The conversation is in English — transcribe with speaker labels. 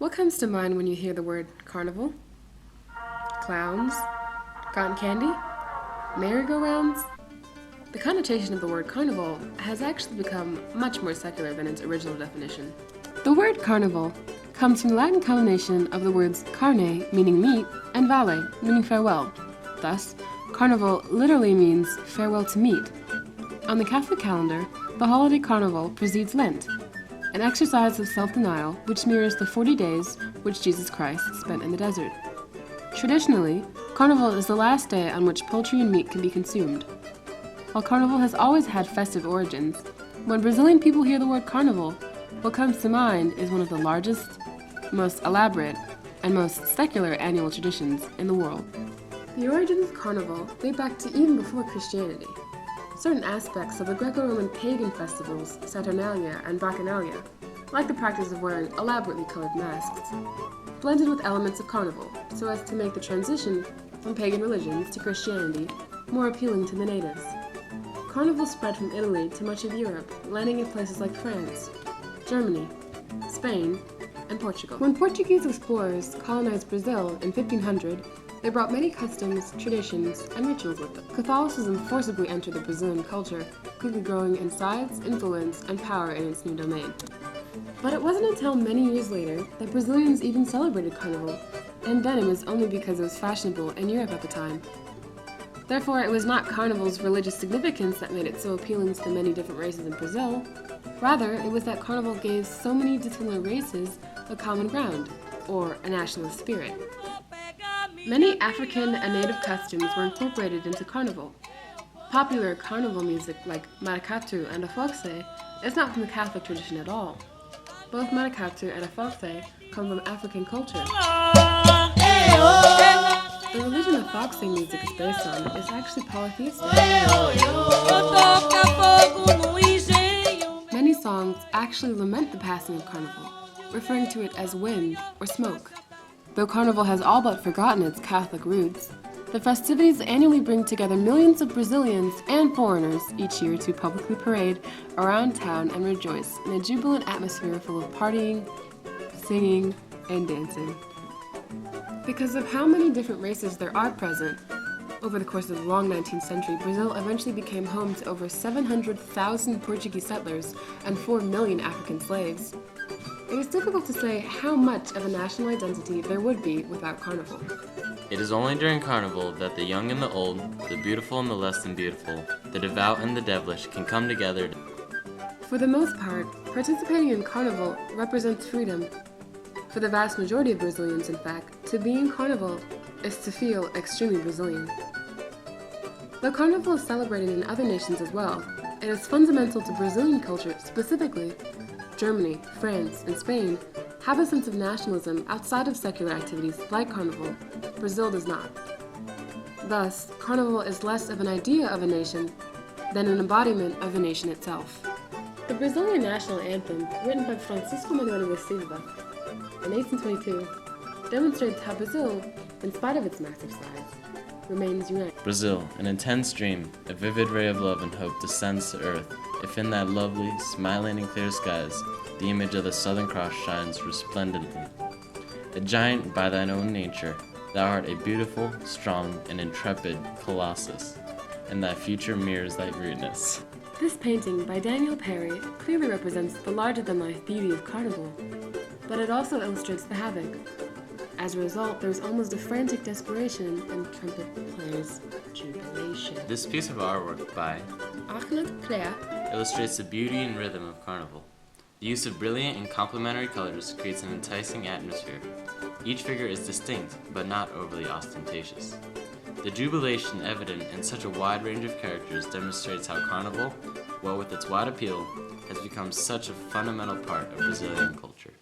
Speaker 1: What comes to mind when you hear the word carnival? Clowns? Cotton candy? Merry-go-rounds? The connotation of the word carnival has actually become much more secular than its original definition. The word carnival comes from the Latin combination of the words carne, meaning meat, and vale, meaning farewell. Thus, carnival literally means farewell to meat. On the Catholic calendar, the holiday Carnival precedes Lent, an exercise of self-denial which mirrors the 40 days which Jesus Christ spent in the desert. Traditionally, Carnival is the last day on which poultry and meat can be consumed. While Carnival has always had festive origins, when Brazilian people hear the word Carnival, what comes to mind is one of the largest, most elaborate, and most secular annual traditions in the world. The origins of Carnival date back to even before Christianity. Certain aspects of the Greco-Roman pagan festivals, Saturnalia and Bacchanalia, like the practice of wearing elaborately colored masks, blended with elements of Carnival so as to make the transition from pagan religions to Christianity more appealing to the natives. Carnival spread from Italy to much of Europe, landing in places like France, Germany, Spain, and Portugal. When Portuguese explorers colonized Brazil in 1500, they brought many customs, traditions, and rituals with them. Catholicism forcibly entered the Brazilian culture, quickly growing in size, influence, and power in its new domain. But it wasn't until many years later that Brazilians even celebrated Carnival, and then it was only because it was fashionable in Europe at the time. Therefore, it was not Carnival's religious significance that made it so appealing to the many different races in Brazil. Rather, it was that Carnival gave so many dissimilar races a common ground, or a nationalist spirit. Many African and native customs were incorporated into Carnival. Popular carnival music like maracatu and afoxé is not from the Catholic tradition at all. Both maracatu and afoxé come from African culture. The religion afoxé music is based on is actually polytheistic. Many songs actually lament the passing of Carnival, referring to it as wind or smoke. Though Carnival has all but forgotten its Catholic roots, the festivities annually bring together millions of Brazilians and foreigners each year to publicly parade around town and rejoice in a jubilant atmosphere full of partying, singing, and dancing. Because of how many different races there are present, over the course of the long 19th century, Brazil eventually became home to over 700,000 Portuguese settlers and 4 million African slaves. It is difficult to say how much of a national identity there would be without Carnival.
Speaker 2: It is only during Carnival that the young and the old, the beautiful and the less than beautiful, the devout and the devilish can come together.
Speaker 1: For the most part, participating in Carnival represents freedom. For the vast majority of Brazilians, in fact, to be in Carnival is to feel extremely Brazilian. Though Carnival is celebrated in other nations as well, it is fundamental to Brazilian culture specifically. Germany, France, and Spain have a sense of nationalism outside of secular activities like Carnival. Brazil does not. Thus, Carnival is less of an idea of a nation than an embodiment of the nation itself. The Brazilian national anthem, written by Francisco Manuel da Silva in 1822, demonstrates how Brazil, in spite of its massive size, remains united.
Speaker 2: Brazil, an intense dream, a vivid ray of love and hope descends to earth, if in that lovely, smiling and clear skies, the image of the Southern Cross shines resplendently. A giant by thine own nature, thou art a beautiful, strong, and intrepid colossus, and thy future mirrors thy greatness.
Speaker 1: This painting by Daniel Perry clearly represents the larger-than-life beauty of Carnival, but it also illustrates the havoc. As a result, there's almost a frantic desperation in the trumpet player's jubilation.
Speaker 2: This piece of artwork by
Speaker 1: Ahmed Claire
Speaker 2: illustrates the beauty and rhythm of Carnival. The use of brilliant and complementary colors creates an enticing atmosphere. Each figure is distinct, but not overly ostentatious. The jubilation evident in such a wide range of characters demonstrates how Carnival, what with its wide appeal, has become such a fundamental part of Brazilian culture.